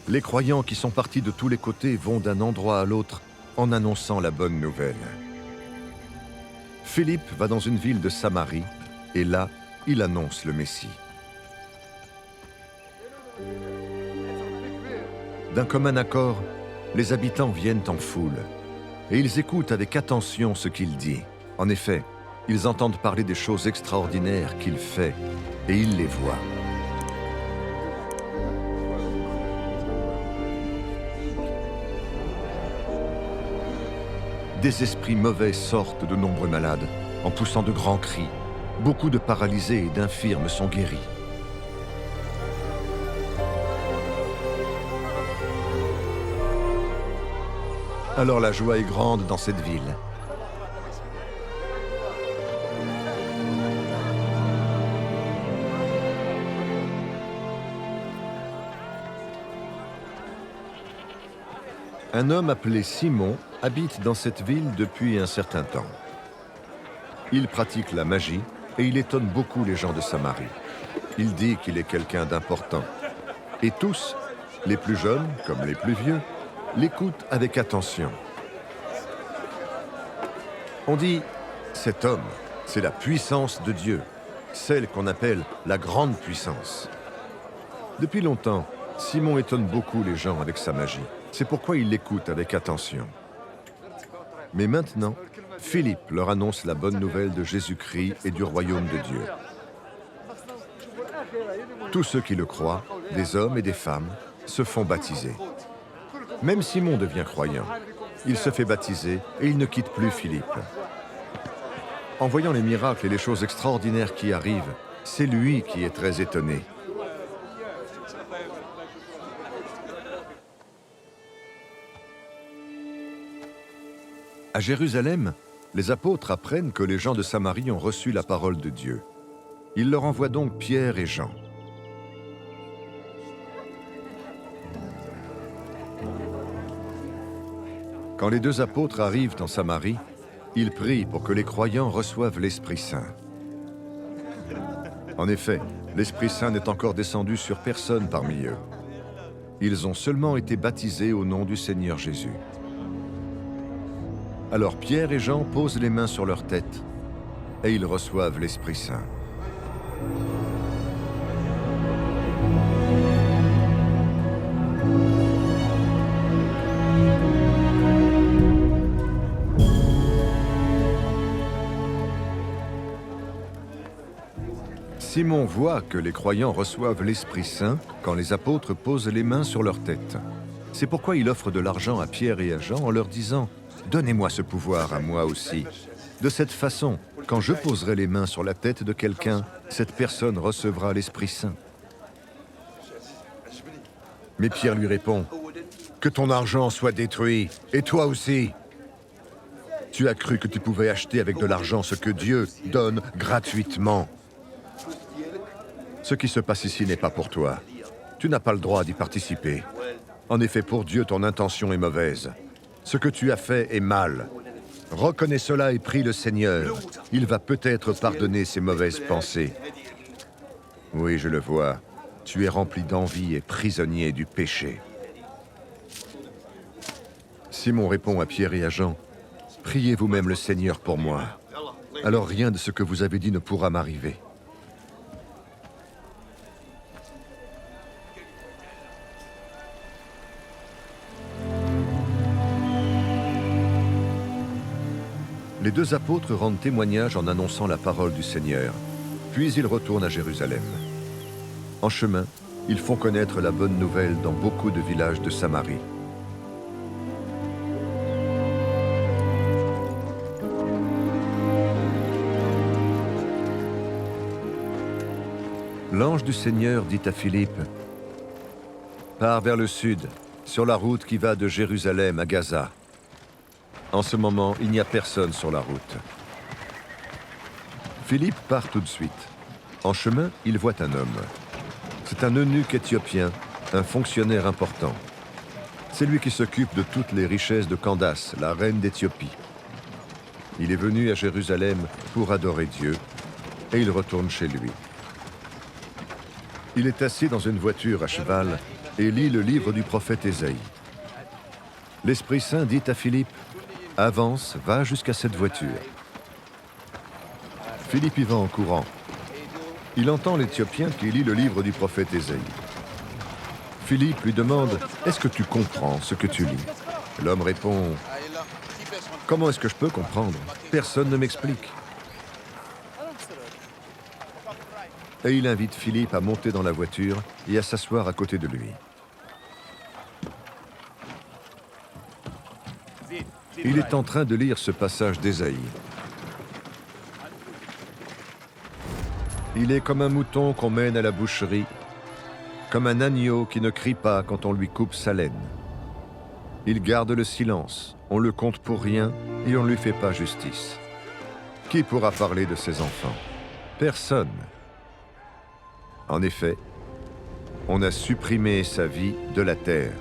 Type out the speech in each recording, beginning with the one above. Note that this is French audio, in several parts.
Les croyants qui sont partis de tous les côtés vont d'un endroit à l'autre en annonçant la bonne nouvelle. Philippe va dans une ville de Samarie et là, il annonce le Messie. D'un commun accord, les habitants viennent en foule et ils écoutent avec attention ce qu'il dit. En effet, ils entendent parler des choses extraordinaires qu'il fait et ils les voient. Des esprits mauvais sortent de nombreux malades en poussant de grands cris. Beaucoup de paralysés et d'infirmes sont guéris. Alors la joie est grande dans cette ville. Un homme appelé Simon habite dans cette ville depuis un certain temps. Il pratique la magie et il étonne beaucoup les gens de Samarie. Il dit qu'il est quelqu'un d'important. Et tous, les plus jeunes comme les plus vieux, l'écoutent avec attention. On dit, cet homme, c'est la puissance de Dieu, celle qu'on appelle la grande puissance. Depuis longtemps, Simon étonne beaucoup les gens avec sa magie. C'est pourquoi ils l'écoutent avec attention. Mais maintenant, Philippe leur annonce la bonne nouvelle de Jésus-Christ et du royaume de Dieu. Tous ceux qui le croient, des hommes et des femmes, se font baptiser. Même Simon devient croyant. Il se fait baptiser et il ne quitte plus Philippe. En voyant les miracles et les choses extraordinaires qui arrivent, c'est lui qui est très étonné. À Jérusalem, les apôtres apprennent que les gens de Samarie ont reçu la parole de Dieu. Ils leur envoient donc Pierre et Jean. Quand les deux apôtres arrivent en Samarie, ils prient pour que les croyants reçoivent l'Esprit Saint. En effet, l'Esprit Saint n'est encore descendu sur personne parmi eux. Ils ont seulement été baptisés au nom du Seigneur Jésus. Alors Pierre et Jean posent les mains sur leur tête et ils reçoivent l'Esprit Saint. Simon voit que les croyants reçoivent l'Esprit Saint quand les apôtres posent les mains sur leur tête. C'est pourquoi il offre de l'argent à Pierre et à Jean en leur disant « Donnez-moi ce pouvoir à moi aussi. De cette façon, quand je poserai les mains sur la tête de quelqu'un, cette personne recevra l'Esprit Saint. » Mais Pierre lui répond « Que ton argent soit détruit, et toi aussi. Tu as cru que tu pouvais acheter avec de l'argent ce que Dieu donne gratuitement. Ce qui se passe ici n'est pas pour toi. Tu n'as pas le droit d'y participer. En effet, pour Dieu, ton intention est mauvaise. Ce que tu as fait est mal. Reconnais cela et prie le Seigneur. Il va peut-être pardonner ces mauvaises pensées. Oui, je le vois. Tu es rempli d'envie et prisonnier du péché. » Simon répond à Pierre et à Jean, « Priez vous-même le Seigneur pour moi. Alors rien de ce que vous avez dit ne pourra m'arriver. » Les deux apôtres rendent témoignage en annonçant la parole du Seigneur, puis ils retournent à Jérusalem. En chemin, ils font connaître la bonne nouvelle dans beaucoup de villages de Samarie. L'ange du Seigneur dit à Philippe, « Pars vers le sud, sur la route qui va de Jérusalem à Gaza. » En ce moment, il n'y a personne sur la route. Philippe part tout de suite. En chemin, il voit un homme. C'est un eunuque éthiopien, un fonctionnaire important. C'est lui qui s'occupe de toutes les richesses de Candace, la reine d'Éthiopie. Il est venu à Jérusalem pour adorer Dieu, et il retourne chez lui. Il est assis dans une voiture à cheval, et lit le livre du prophète Ésaïe. L'Esprit Saint dit à Philippe, « Avance, va jusqu'à cette voiture. » Philippe y va en courant. Il entend l'Éthiopien qui lit le livre du prophète Ésaïe. Philippe lui demande, « Est-ce que tu comprends ce que tu lis ?» L'homme répond, « Comment est-ce que je peux comprendre? Personne ne m'explique. » Et il invite Philippe à monter dans la voiture et à s'asseoir à côté de lui. Il est en train de lire ce passage d'Ésaïe. Il est comme un mouton qu'on mène à la boucherie, comme un agneau qui ne crie pas quand on lui coupe sa laine. Il garde le silence, on le compte pour rien et on ne lui fait pas justice. Qui pourra parler de ses enfants? Personne. En effet, on a supprimé sa vie de la terre.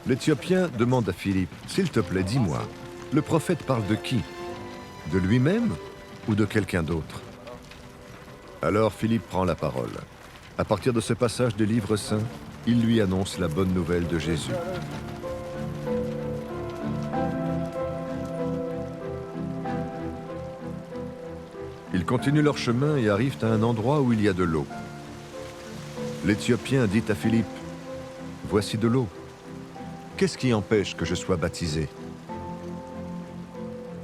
L'Éthiopien demande à Philippe, « S'il te plaît, dis-moi, le prophète parle de qui? De lui-même ou de quelqu'un d'autre ?» Alors Philippe prend la parole. À partir de ce passage des livres saints, il lui annonce la bonne nouvelle de Jésus. Ils continuent leur chemin et arrivent à un endroit où il y a de l'eau. L'Éthiopien dit à Philippe, « Voici de l'eau. Qu'est-ce qui empêche que je sois baptisé ?»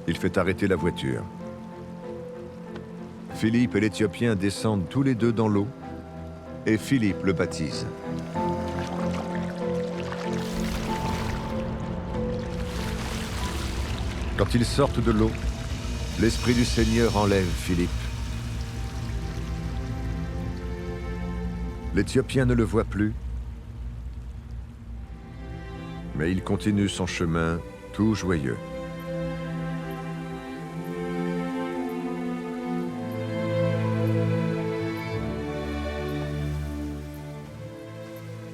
Il fait arrêter la voiture. Philippe et l'Éthiopien descendent tous les deux dans l'eau et Philippe le baptise. Quand ils sortent de l'eau, l'Esprit du Seigneur enlève Philippe. L'Éthiopien ne le voit plus, mais il continue son chemin tout joyeux.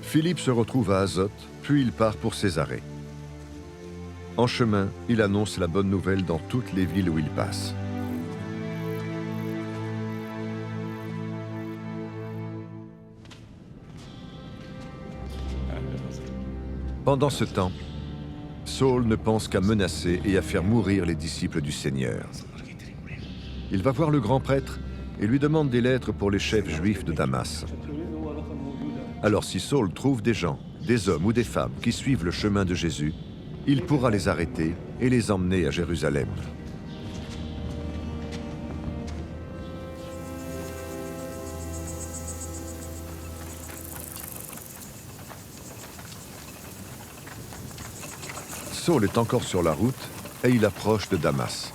Philippe se retrouve à Azote, puis il part pour Césarée. En chemin, il annonce la bonne nouvelle dans toutes les villes où il passe. Pendant ce temps, Saul ne pense qu'à menacer et à faire mourir les disciples du Seigneur. Il va voir le grand prêtre et lui demande des lettres pour les chefs juifs de Damas. Alors si Saul trouve des gens, des hommes ou des femmes qui suivent le chemin de Jésus, il pourra les arrêter et les emmener à Jérusalem. Saul est encore sur la route et il approche de Damas.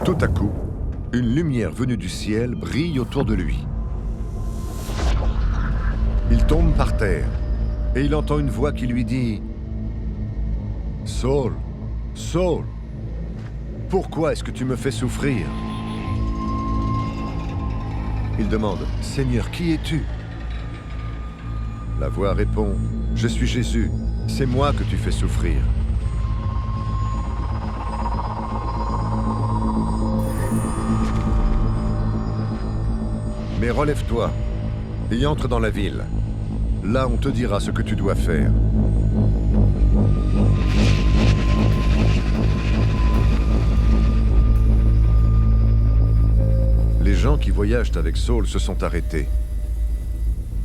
Tout à coup, une lumière venue du ciel brille autour de lui. Il tombe par terre et il entend une voix qui lui dit « Saul, Saul, pourquoi est-ce que tu me fais souffrir ?» Il demande « Seigneur, qui es-tu » La voix répond « Je suis Jésus, c'est moi que tu fais souffrir. » Mais relève-toi et entre dans la ville. Là, on te dira ce que tu dois faire. Les gens qui voyagent avec Saul se sont arrêtés.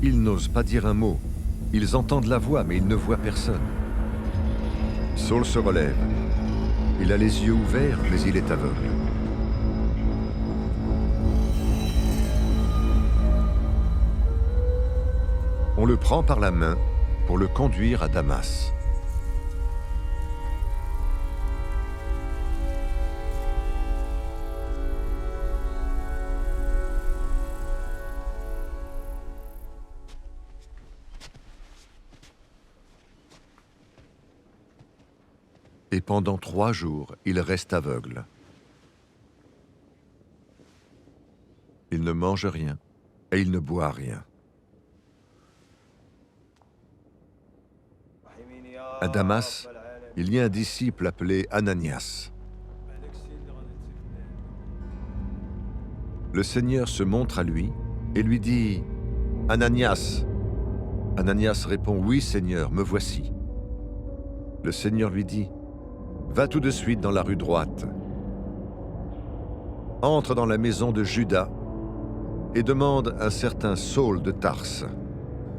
Ils n'osent pas dire un mot. Ils entendent la voix, mais ils ne voient personne. Saul se relève. Il a les yeux ouverts, mais il est aveugle. On le prend par la main pour le conduire à Damas. Et pendant 3 jours, il reste aveugle. Il ne mange rien et il ne boit rien. À Damas, il y a un disciple appelé Ananias. Le Seigneur se montre à lui et lui dit « Ananias !» Ananias répond « Oui, Seigneur, me voici. » Le Seigneur lui dit « Va tout de suite dans la rue droite. Entre dans la maison de Judas et demande un certain Saul de Tarse.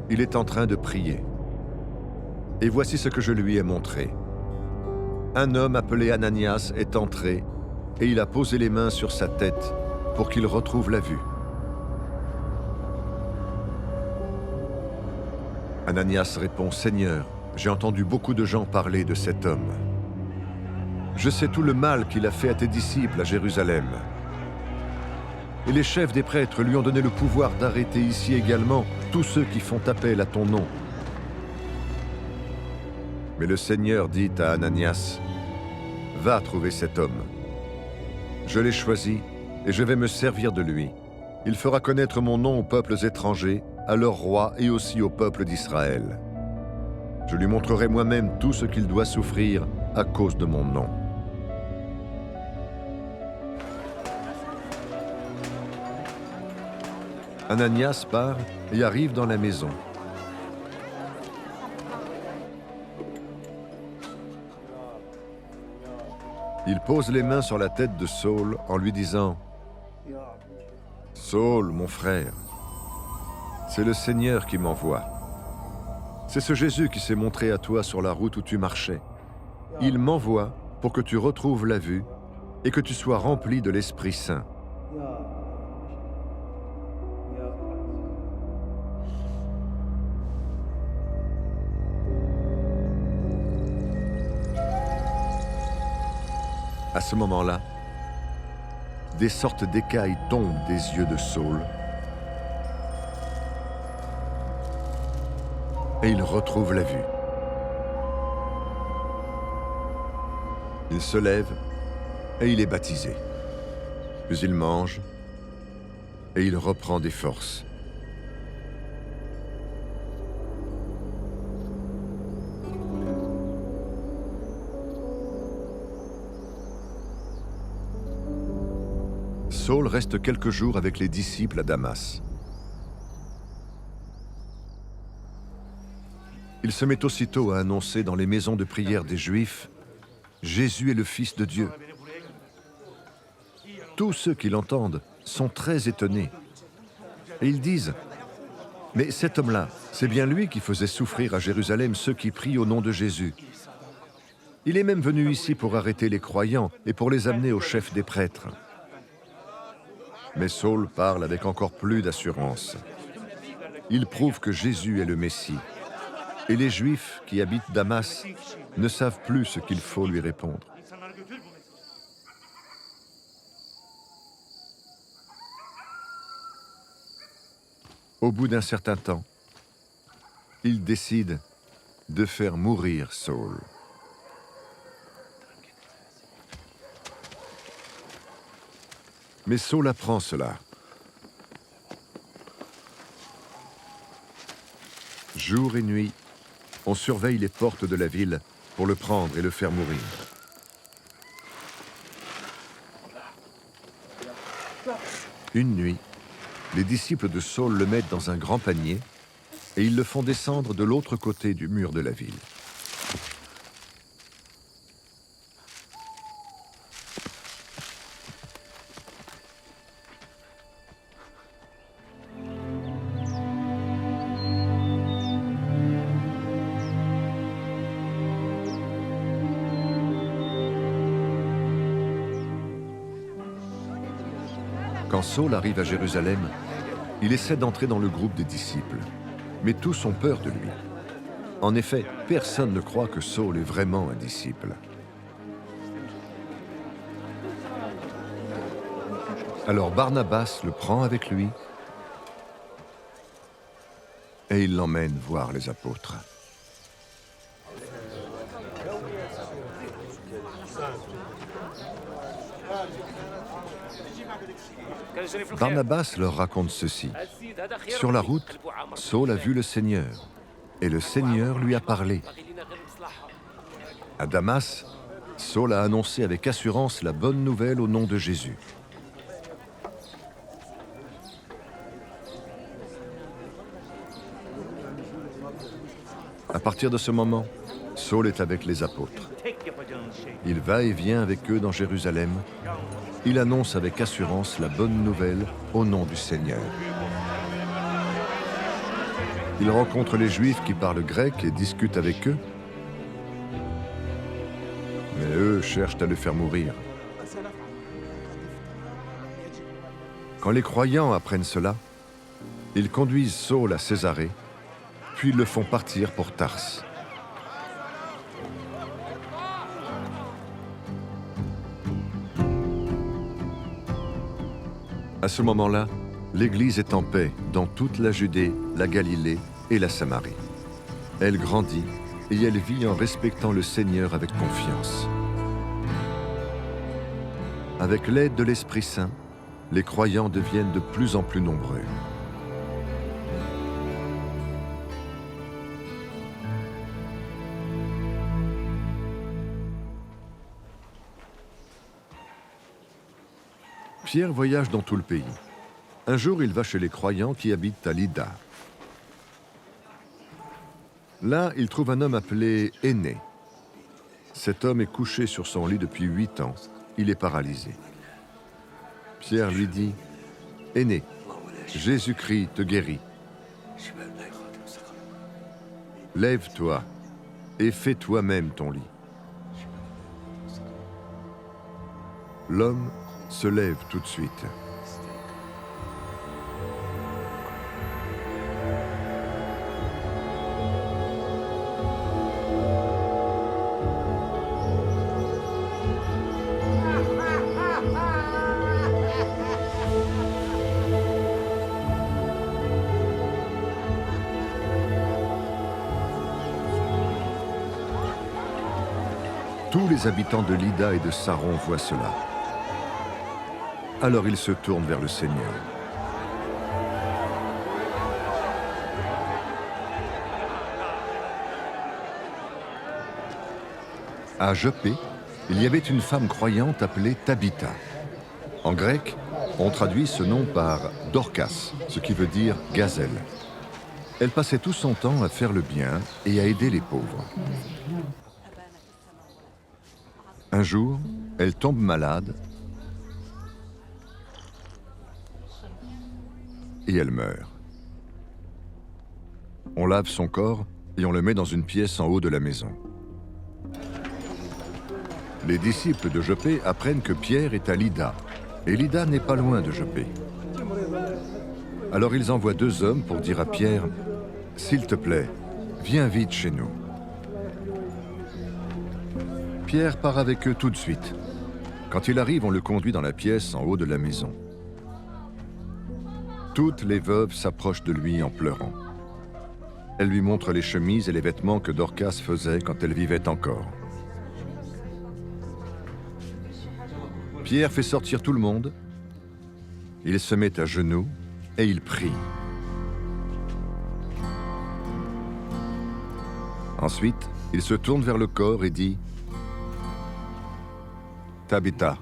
Il est en train de prier. Et voici ce que je lui ai montré. Un homme appelé Ananias est entré et il a posé les mains sur sa tête pour qu'il retrouve la vue. » Ananias répond « Seigneur, j'ai entendu beaucoup de gens parler de cet homme. Je sais tout le mal qu'il a fait à tes disciples à Jérusalem. Et les chefs des prêtres lui ont donné le pouvoir d'arrêter ici également tous ceux qui font appel à ton nom. » Mais le Seigneur dit à Ananias, « Va trouver cet homme. Je l'ai choisi et je vais me servir de lui. Il fera connaître mon nom aux peuples étrangers, à leurs rois et aussi au peuple d'Israël. Je lui montrerai moi-même tout ce qu'il doit souffrir à cause de mon nom. » Ananias part et arrive dans la maison. Il pose les mains sur la tête de Saul en lui disant « Saul, mon frère, c'est le Seigneur qui m'envoie. C'est ce Jésus qui s'est montré à toi sur la route où tu marchais. Il m'envoie pour que tu retrouves la vue et que tu sois rempli de l'Esprit Saint. » À ce moment-là, des sortes d'écailles tombent des yeux de Saul et il retrouve la vue. Il se lève et il est baptisé. Puis il mange et il reprend des forces. Saul reste quelques jours avec les disciples à Damas. Il se met aussitôt à annoncer dans les maisons de prière des Juifs « Jésus est le Fils de Dieu ». Tous ceux qui l'entendent sont très étonnés. Et ils disent « Mais cet homme-là, c'est bien lui qui faisait souffrir à Jérusalem ceux qui prient au nom de Jésus. Il est même venu ici pour arrêter les croyants et pour les amener au chef des prêtres. » Mais Saul parle avec encore plus d'assurance. Il prouve que Jésus est le Messie. Et les Juifs qui habitent Damas ne savent plus ce qu'il faut lui répondre. Au bout d'un certain temps, il décide de faire mourir Saul. Mais Saul apprend cela. Jour et nuit, on surveille les portes de la ville pour le prendre et le faire mourir. Une nuit, les disciples de Saul le mettent dans un grand panier et ils le font descendre de l'autre côté du mur de la ville. Quand Saul arrive à Jérusalem, il essaie d'entrer dans le groupe des disciples, mais tous ont peur de lui. En effet, personne ne croit que Saul est vraiment un disciple. Alors Barnabas le prend avec lui et il l'emmène voir les apôtres. Barnabas leur raconte ceci. Sur la route, Saul a vu le Seigneur, et le Seigneur lui a parlé. À Damas, Saul a annoncé avec assurance la bonne nouvelle au nom de Jésus. À partir de ce moment, Saul est avec les apôtres. Il va et vient avec eux dans Jérusalem. Il annonce avec assurance la bonne nouvelle au nom du Seigneur. Il rencontre les Juifs qui parlent grec et discute avec eux. Mais eux cherchent à le faire mourir. Quand les croyants apprennent cela, ils conduisent Saul à Césarée, puis le font partir pour Tarse. À ce moment-là, l'Église est en paix dans toute la Judée, la Galilée et la Samarie. Elle grandit et elle vit en respectant le Seigneur avec confiance. Avec l'aide de l'Esprit Saint, les croyants deviennent de plus en plus nombreux. Pierre voyage dans tout le pays. Un jour, il va chez les croyants qui habitent à Lydda. Là, il trouve un homme appelé Énée. Cet homme est couché sur son lit depuis 8 ans. Il est paralysé. Pierre lui dit, « Énée, Jésus-Christ te guérit. Lève-toi et fais toi-même ton lit. » L'homme se lève tout de suite. Tous les habitants de Lydda et de Saron voient cela. Alors ils se tournent vers le Seigneur. À Joppé, il y avait une femme croyante appelée Tabitha. En grec, on traduit ce nom par Dorcas, ce qui veut dire gazelle. Elle passait tout son temps à faire le bien et à aider les pauvres. Un jour, elle tombe malade et elle meurt. On lave son corps et on le met dans une pièce en haut de la maison. Les disciples de Joppé apprennent que Pierre est à Lydda, et Lydda n'est pas loin de Joppé. Alors ils envoient 2 hommes pour dire à Pierre, « S'il te plaît, viens vite chez nous. » Pierre part avec eux tout de suite. Quand il arrive, on le conduit dans la pièce en haut de la maison. Toutes les veuves s'approchent de lui en pleurant. Elles lui montrent les chemises et les vêtements que Dorcas faisait quand elle vivait encore. Pierre fait sortir tout le monde. Il se met à genoux et il prie. Ensuite, il se tourne vers le corps et dit « Tabitha,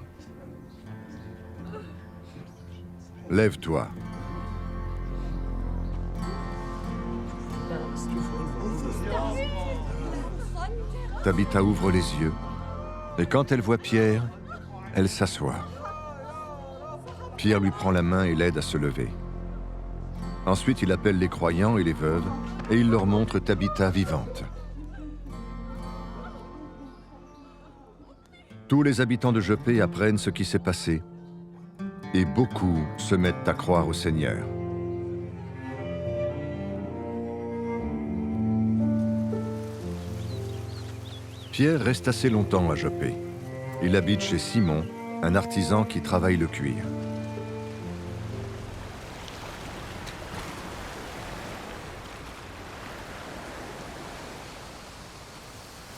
lève-toi. » Tabitha ouvre les yeux, et quand elle voit Pierre, elle s'assoit. Pierre lui prend la main et l'aide à se lever. Ensuite, il appelle les croyants et les veuves, et il leur montre Tabitha vivante. Tous les habitants de Joppé apprennent ce qui s'est passé, et beaucoup se mettent à croire au Seigneur. Pierre reste assez longtemps à Joppé. Il habite chez Simon, un artisan qui travaille le cuir.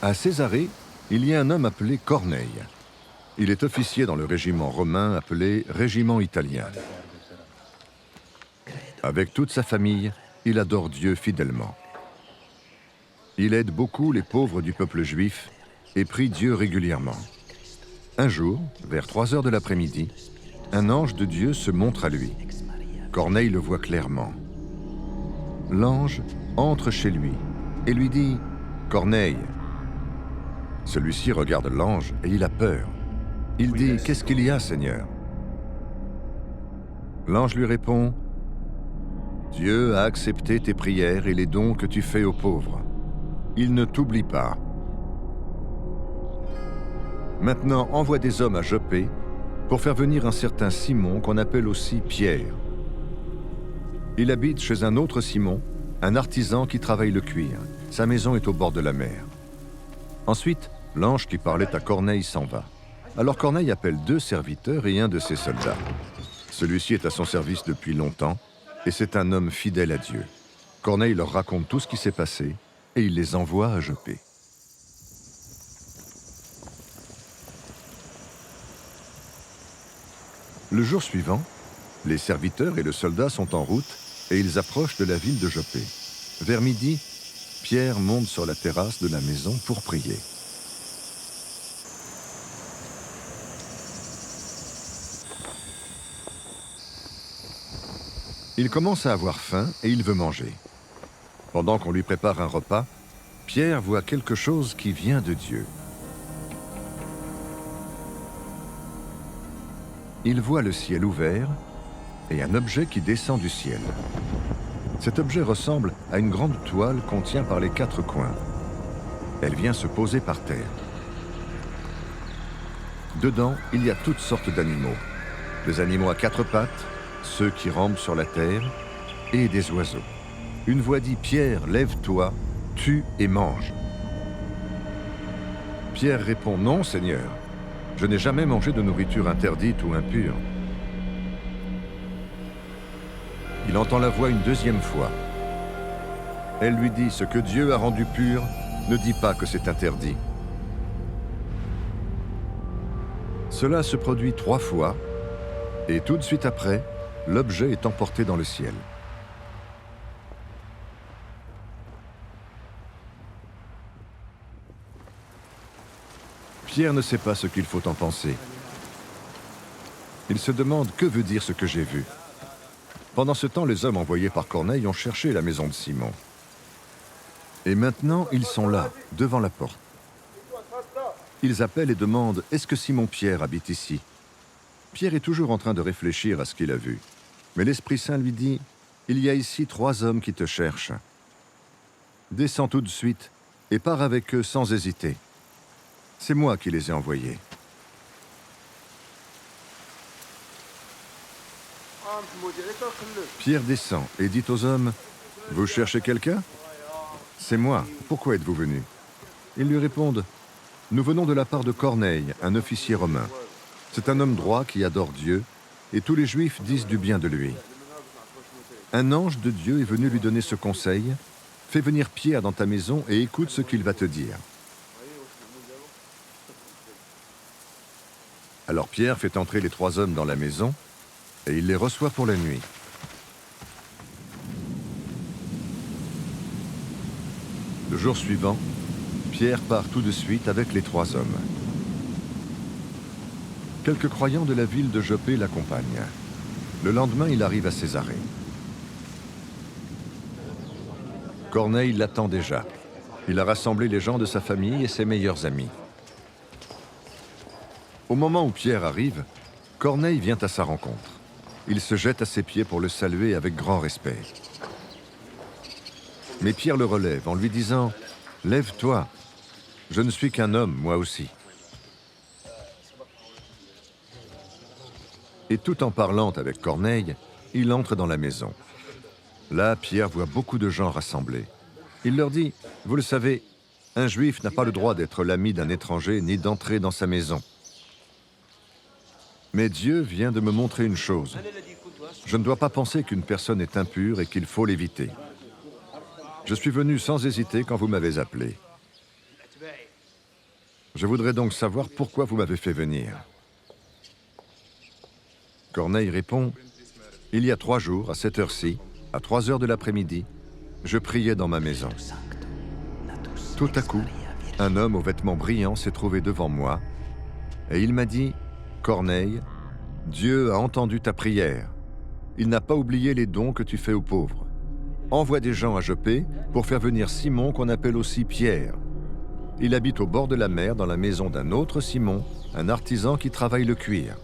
À Césarée, il y a un homme appelé Corneille. Il est officier dans le régiment romain appelé Régiment italien. Avec toute sa famille, il adore Dieu fidèlement. Il aide beaucoup les pauvres du peuple juif et prie Dieu régulièrement. Un jour, vers 3 heures de l'après-midi, un ange de Dieu se montre à lui. Corneille le voit clairement. L'ange entre chez lui et lui dit « Corneille ». Celui-ci regarde l'ange et il a peur. Il dit « Qu'est-ce qu'il y a, Seigneur ?» L'ange lui répond « Dieu a accepté tes prières et les dons que tu fais aux pauvres. Il ne t'oublie pas. Maintenant, envoie des hommes à Joppé pour faire venir un certain Simon qu'on appelle aussi Pierre. Il habite chez un autre Simon, un artisan qui travaille le cuir. Sa maison est au bord de la mer. » Ensuite, l'ange qui parlait à Corneille s'en va. Alors Corneille appelle 2 serviteurs et un de ses soldats. Celui-ci est à son service depuis longtemps et c'est un homme fidèle à Dieu. Corneille leur raconte tout ce qui s'est passé et il les envoie à Joppé. Le jour suivant, les serviteurs et le soldat sont en route et ils approchent de la ville de Joppé. Vers midi, Pierre monte sur la terrasse de la maison pour prier. Il commence à avoir faim et il veut manger. Pendant qu'on lui prépare un repas, Pierre voit quelque chose qui vient de Dieu. Il voit le ciel ouvert et un objet qui descend du ciel. Cet objet ressemble à une grande toile qu'on tient par les 4 coins. Elle vient se poser par terre. Dedans, il y a toutes sortes d'animaux. Des animaux à 4 pattes, ceux qui rampent sur la terre, et des oiseaux. Une voix dit « Pierre, lève-toi, tue et mange ». Pierre répond « Non, Seigneur, je n'ai jamais mangé de nourriture interdite ou impure ». Il entend la voix une 2e fois. Elle lui dit « Ce que Dieu a rendu pur, ne dis pas que c'est interdit ». Cela se produit 3 fois, et tout de suite après, l'objet est emporté dans le ciel. Pierre ne sait pas ce qu'il faut en penser. Il se demande « Que veut dire ce que j'ai vu ?» Pendant ce temps, les hommes envoyés par Corneille ont cherché la maison de Simon. Et maintenant, ils sont là, devant la porte. Ils appellent et demandent « Est-ce que Simon-Pierre habite ici ?» Pierre est toujours en train de réfléchir à ce qu'il a vu. Mais l'Esprit Saint lui dit « Il y a ici 3 hommes qui te cherchent. Descends tout de suite et pars avec eux sans hésiter. C'est moi qui les ai envoyés. » Pierre descend et dit aux hommes « Vous cherchez quelqu'un ? C'est moi. Pourquoi êtes-vous venus ?» Ils lui répondent « Nous venons de la part de Corneille, un officier romain. C'est un homme droit qui adore Dieu, et tous les Juifs disent du bien de lui. Un ange de Dieu est venu lui donner ce conseil. Fais venir Pierre dans ta maison et écoute ce qu'il va te dire. » Alors Pierre fait entrer les 3 hommes dans la maison, et il les reçoit pour la nuit. Le jour suivant, Pierre part tout de suite avec les 3 hommes. Quelques croyants de la ville de Joppé l'accompagnent. Le lendemain, il arrive à Césarée. Corneille l'attend déjà. Il a rassemblé les gens de sa famille et ses meilleurs amis. Au moment où Pierre arrive, Corneille vient à sa rencontre. Il se jette à ses pieds pour le saluer avec grand respect. Mais Pierre le relève en lui disant « Lève-toi, je ne suis qu'un homme, moi aussi. » Et tout en parlant avec Corneille, il entre dans la maison. Là, Pierre voit beaucoup de gens rassemblés. Il leur dit « Vous le savez, un juif n'a pas le droit d'être l'ami d'un étranger ni d'entrer dans sa maison. Mais Dieu vient de me montrer une chose. Je ne dois pas penser qu'une personne est impure et qu'il faut l'éviter. Je suis venu sans hésiter quand vous m'avez appelé. Je voudrais donc savoir pourquoi vous m'avez fait venir. » Corneille répond « Il y a 3 jours, à cette heure-ci, à 3 heures de l'après-midi, je priais dans ma maison. Tout à coup, un homme aux vêtements brillants s'est trouvé devant moi et il m'a dit « Corneille, Dieu a entendu ta prière. Il n'a pas oublié les dons que tu fais aux pauvres. envoie des gens à Jopé pour faire venir Simon qu'on appelle aussi Pierre. Il habite au bord de la mer dans la maison d'un autre Simon, un artisan qui travaille le cuir.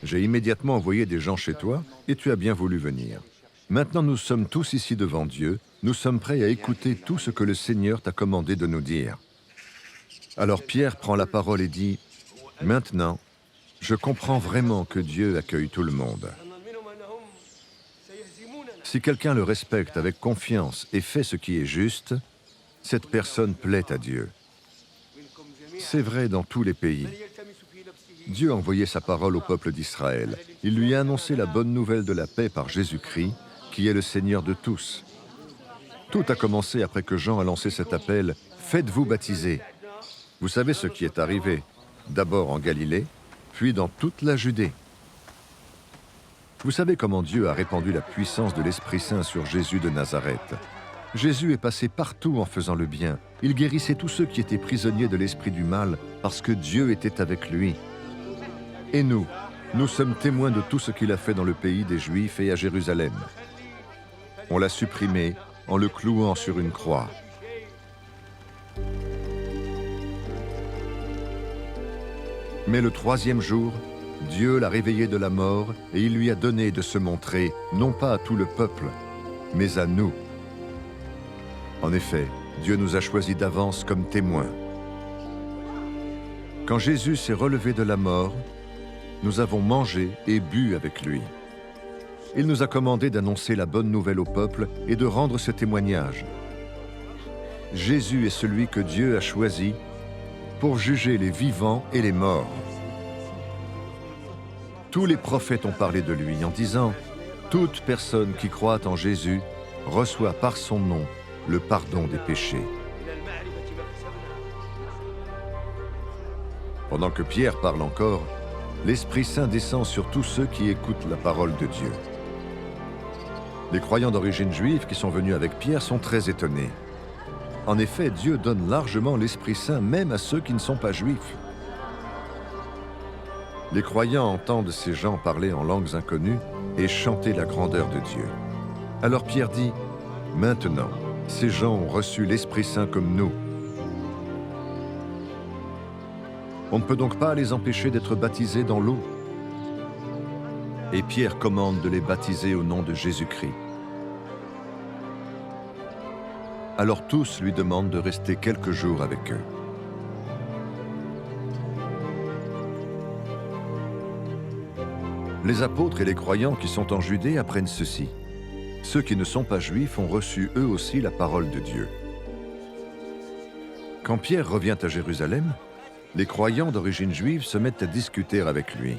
J'ai immédiatement envoyé des gens chez toi et tu as bien voulu venir. Maintenant nous sommes tous ici devant Dieu, nous sommes prêts à écouter tout ce que le Seigneur t'a commandé de nous dire. Alors Pierre prend la parole et dit, « Maintenant, je comprends vraiment que Dieu accueille tout le monde. Si quelqu'un le respecte avec confiance et fait ce qui est juste, cette personne plaît à Dieu. C'est vrai dans tous les pays. Dieu a envoyé sa parole au peuple d'Israël. Il lui a annoncé la bonne nouvelle de la paix par Jésus-Christ, qui est le Seigneur de tous. Tout a commencé après que Jean a lancé cet appel « Faites-vous baptiser ». Vous savez ce qui est arrivé, d'abord en Galilée, puis dans toute la Judée. Vous savez comment Dieu a répandu la puissance de l'Esprit Saint sur Jésus de Nazareth. Jésus est passé partout en faisant le bien. Il guérissait tous ceux qui étaient prisonniers de l'esprit du mal parce que Dieu était avec lui. Et nous sommes témoins de tout ce qu'il a fait dans le pays des Juifs et à Jérusalem. On l'a supprimé en le clouant sur une croix. Mais le troisième jour, Dieu l'a réveillé de la mort et il lui a donné de se montrer, non pas à tout le peuple, mais à nous. En effet, Dieu nous a choisis d'avance comme témoins. Quand Jésus s'est relevé de la mort, nous avons mangé et bu avec lui. Il nous a commandé d'annoncer la bonne nouvelle au peuple et de rendre ce témoignage. Jésus est celui que Dieu a choisi pour juger les vivants et les morts. Tous les prophètes ont parlé de lui en disant « Toute personne qui croit en Jésus reçoit par son nom le pardon des péchés. » Pendant que Pierre parle encore, l'Esprit Saint descend sur tous ceux qui écoutent la parole de Dieu. Les croyants d'origine juive qui sont venus avec Pierre sont très étonnés. En effet, Dieu donne largement l'Esprit Saint même à ceux qui ne sont pas juifs. Les croyants entendent ces gens parler en langues inconnues et chanter la grandeur de Dieu. Alors Pierre dit, « Maintenant, ces gens ont reçu l'Esprit Saint comme nous. On ne peut donc pas les empêcher d'être baptisés dans l'eau. » Et Pierre commande de les baptiser au nom de Jésus-Christ. Alors tous lui demandent de rester quelques jours avec eux. Les apôtres et les croyants qui sont en Judée apprennent ceci. Ceux qui ne sont pas juifs ont reçu eux aussi la parole de Dieu. Quand Pierre revient à Jérusalem, les croyants d'origine juive se mettent à discuter avec lui.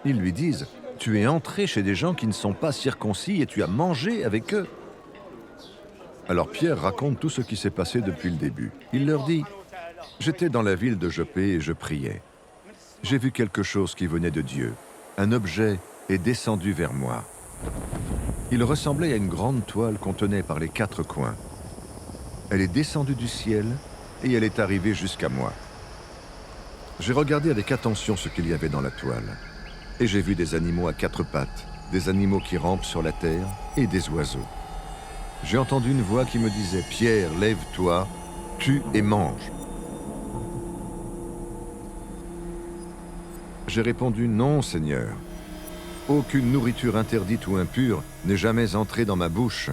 Ils lui disent « Tu es entré chez des gens qui ne sont pas circoncis et tu as mangé avec eux. » Alors Pierre raconte tout ce qui s'est passé depuis le début. Il leur dit « J'étais dans la ville de Jopé et je priais. J'ai vu quelque chose qui venait de Dieu. Un objet est descendu vers moi. Il ressemblait à une grande toile qu'on tenait par les quatre coins. Elle est descendue du ciel et elle est arrivée jusqu'à moi. J'ai regardé avec attention ce qu'il y avait dans la toile. Et j'ai vu des animaux à quatre pattes, des animaux qui rampent sur la terre et des oiseaux. J'ai entendu une voix qui me disait « Pierre, lève-toi, tue et mange. » J'ai répondu « Non, Seigneur. Aucune nourriture interdite ou impure n'est jamais entrée dans ma bouche. »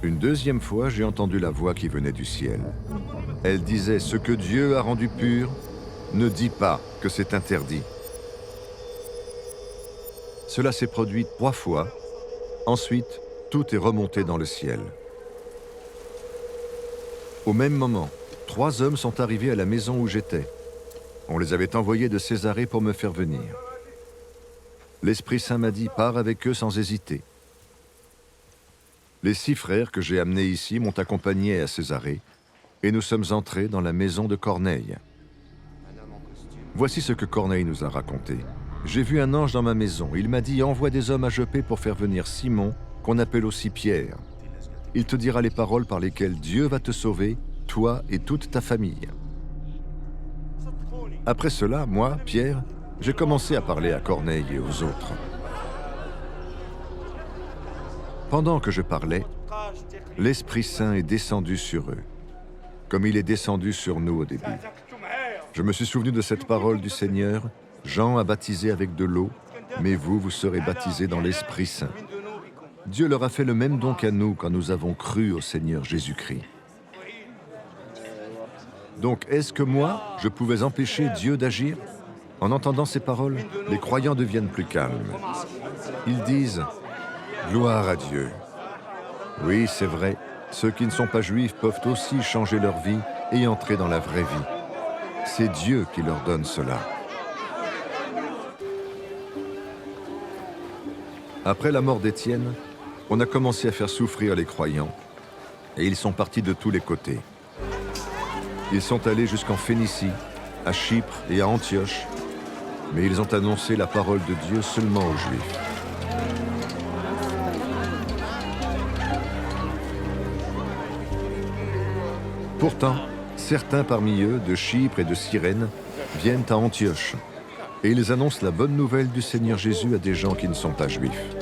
Une deuxième fois, j'ai entendu la voix qui venait du ciel. Elle disait « Ce que Dieu a rendu pur, ne dis pas que c'est interdit. » Cela s'est produit 3 fois. Ensuite, tout est remonté dans le ciel. Au même moment, 3 hommes sont arrivés à la maison où j'étais. On les avait envoyés de Césarée pour me faire venir. L'Esprit Saint m'a dit, pars avec eux sans hésiter. Les 6 frères que j'ai amenés ici m'ont accompagné à Césarée, et nous sommes entrés dans la maison de Corneille. Voici ce que Corneille nous a raconté. J'ai vu un ange dans ma maison. Il m'a dit, envoie des hommes à Jopé pour faire venir Simon, qu'on appelle aussi Pierre. Il te dira les paroles par lesquelles Dieu va te sauver, toi et toute ta famille. Après cela, moi, Pierre, j'ai commencé à parler à Corneille et aux autres. Pendant que je parlais, l'Esprit Saint est descendu sur eux, comme il est descendu sur nous au début. Je me suis souvenu de cette parole du Seigneur, Jean a baptisé avec de l'eau, mais vous, vous serez baptisés dans l'Esprit Saint. Dieu leur a fait le même don qu'à nous quand nous avons cru au Seigneur Jésus-Christ. Donc, est-ce que moi, je pouvais empêcher Dieu d'agir? En entendant ces paroles, les croyants deviennent plus calmes. Ils disent « Gloire à Dieu ». Oui, c'est vrai, ceux qui ne sont pas juifs peuvent aussi changer leur vie et entrer dans la vraie vie. C'est Dieu qui leur donne cela. Après la mort d'Étienne, on a commencé à faire souffrir les croyants et ils sont partis de tous les côtés. Ils sont allés jusqu'en Phénicie, à Chypre et à Antioche, mais ils ont annoncé la parole de Dieu seulement aux Juifs. Pourtant, certains parmi eux, de Chypre et de Cyrène, viennent à Antioche et ils annoncent la bonne nouvelle du Seigneur Jésus à des gens qui ne sont pas juifs.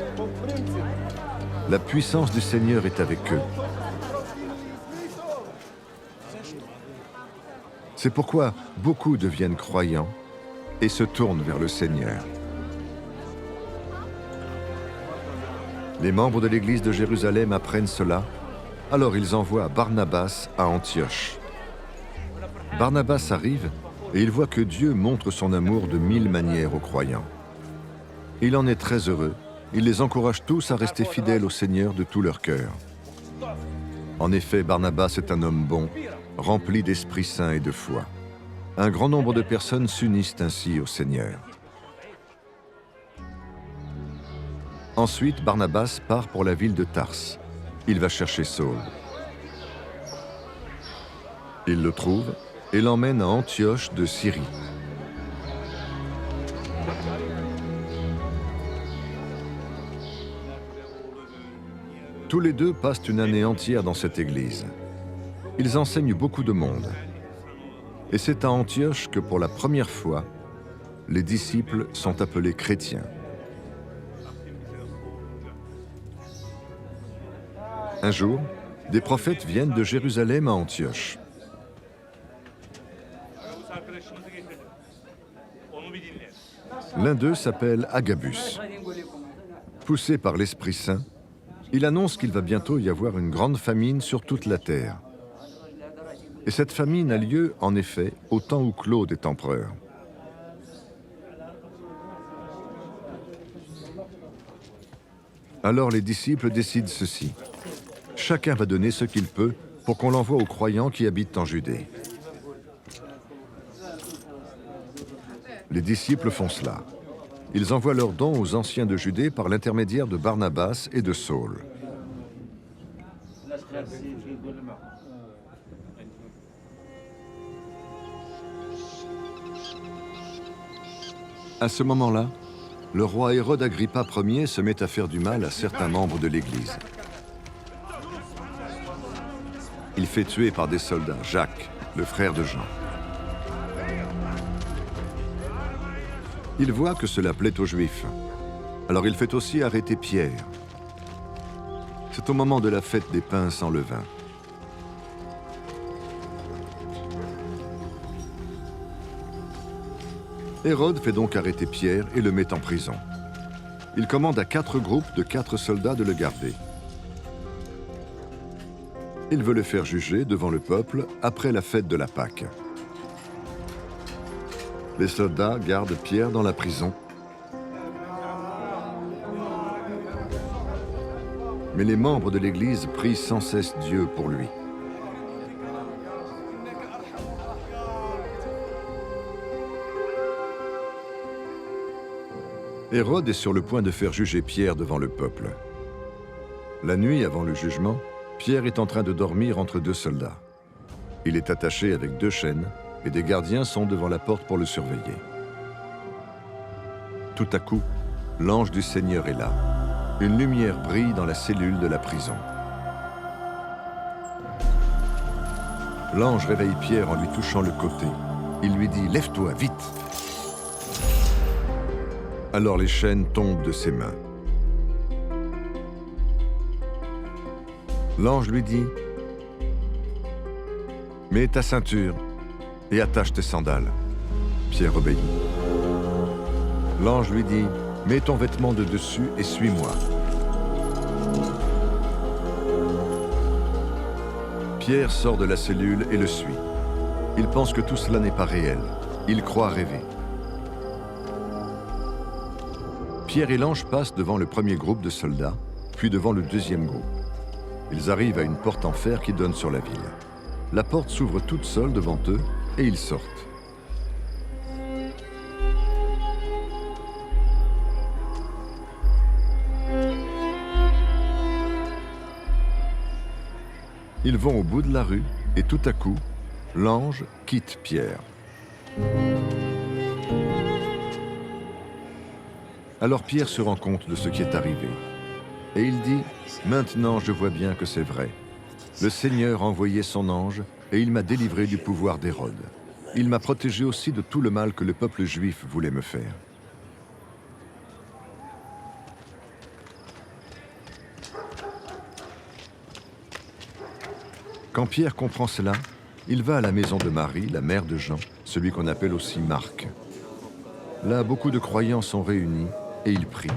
La puissance du Seigneur est avec eux. C'est pourquoi beaucoup deviennent croyants et se tournent vers le Seigneur. Les membres de l'Église de Jérusalem apprennent cela, alors ils envoient Barnabas à Antioche. Barnabas arrive et il voit que Dieu montre son amour de 1000 manières aux croyants. Il en est très heureux, il les encourage tous à rester fidèles au Seigneur de tout leur cœur. En effet, Barnabas est un homme bon, rempli d'Esprit Saint et de foi. Un grand nombre de personnes s'unissent ainsi au Seigneur. Ensuite, Barnabas part pour la ville de Tarse. Il va chercher Saul. Il le trouve et l'emmène à Antioche de Syrie. Tous les deux passent une année entière dans cette église. Ils enseignent beaucoup de monde. Et c'est à Antioche que pour la première fois, les disciples sont appelés chrétiens. Un jour, des prophètes viennent de Jérusalem à Antioche. L'un d'eux s'appelle Agabus. Poussé par l'Esprit Saint, il annonce qu'il va bientôt y avoir une grande famine sur toute la terre. Et cette famine a lieu, en effet, au temps où Claude est empereur. Alors les disciples décident ceci. Chacun va donner ce qu'il peut pour qu'on l'envoie aux croyants qui habitent en Judée. Les disciples font cela. Ils envoient leurs dons aux anciens de Judée par l'intermédiaire de Barnabas et de Saul. À ce moment-là, le roi Hérode Agrippa Ier se met à faire du mal à certains membres de l'Église. Il fait tuer par des soldats Jacques, le frère de Jean. Il voit que cela plaît aux Juifs. Alors il fait aussi arrêter Pierre. C'est au moment de la fête des pains sans levain. Hérode fait donc arrêter Pierre et le met en prison. Il commande à 4 groupes de 4 soldats de le garder. Il veut le faire juger devant le peuple après la fête de la Pâque. Les soldats gardent Pierre dans la prison. Mais les membres de l'Église prient sans cesse Dieu pour lui. Hérode est sur le point de faire juger Pierre devant le peuple. La nuit avant le jugement, Pierre est en train de dormir entre 2 soldats. Il est attaché avec 2 chaînes et des gardiens sont devant la porte pour le surveiller. Tout à coup, l'ange du Seigneur est là. Une lumière brille dans la cellule de la prison. L'ange réveille Pierre en lui touchant le côté. Il lui dit « Lève-toi, vite !» Alors les chaînes tombent de ses mains. L'ange lui dit, « Mets ta ceinture et attache tes sandales. » Pierre obéit. L'ange lui dit, « Mets ton vêtement de dessus et suis-moi. » Pierre sort de la cellule et le suit. Il pense que tout cela n'est pas réel. Il croit rêver. Pierre et l'ange passent devant le premier groupe de soldats, puis devant le deuxième groupe. Ils arrivent à une porte en fer qui donne sur la ville. La porte s'ouvre toute seule devant eux et ils sortent. Ils vont au bout de la rue et tout à coup, l'ange quitte Pierre. Alors Pierre se rend compte de ce qui est arrivé. Et il dit, « Maintenant je vois bien que c'est vrai. Le Seigneur a envoyé son ange et il m'a délivré du pouvoir d'Hérode. Il m'a protégé aussi de tout le mal que le peuple juif voulait me faire. » Quand Pierre comprend cela, il va à la maison de Marie, la mère de Jean, celui qu'on appelle aussi Marc. Là, beaucoup de croyants sont réunis et ils prient.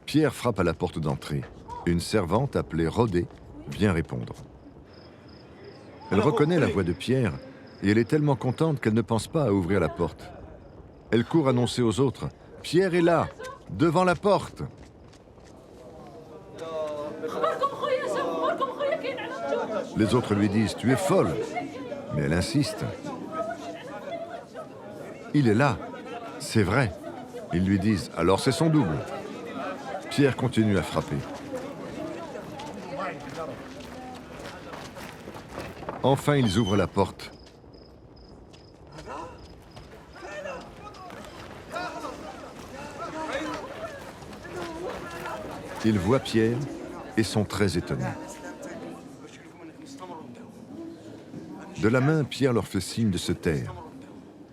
Pierre frappe à la porte d'entrée. Une servante appelée Rhodée vient répondre. Elle reconnaît la voix de Pierre et elle est tellement contente qu'elle ne pense pas à ouvrir la porte. Elle court annoncer aux autres, « Pierre est là, devant la porte !» Les autres lui disent, « Tu es folle !» Mais elle insiste. « Il est là, c'est vrai !» Ils lui disent, « Alors c'est son double !» Pierre continue à frapper. Enfin, ils ouvrent la porte. Ils voient Pierre et sont très étonnés. De la main, Pierre leur fait signe de se taire.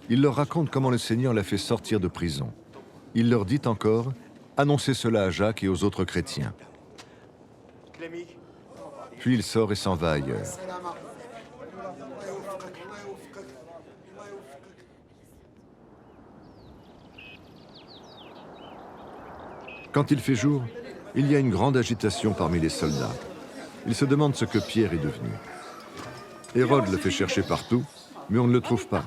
Il leur raconte comment le Seigneur l'a fait sortir de prison. Il leur dit encore, « Annoncez cela à Jacques et aux autres chrétiens. » Puis il sort et s'en va ailleurs. Quand il fait jour, il y a une grande agitation parmi les soldats. Ils se demandent ce que Pierre est devenu. Hérode le fait chercher partout, mais on ne le trouve pas.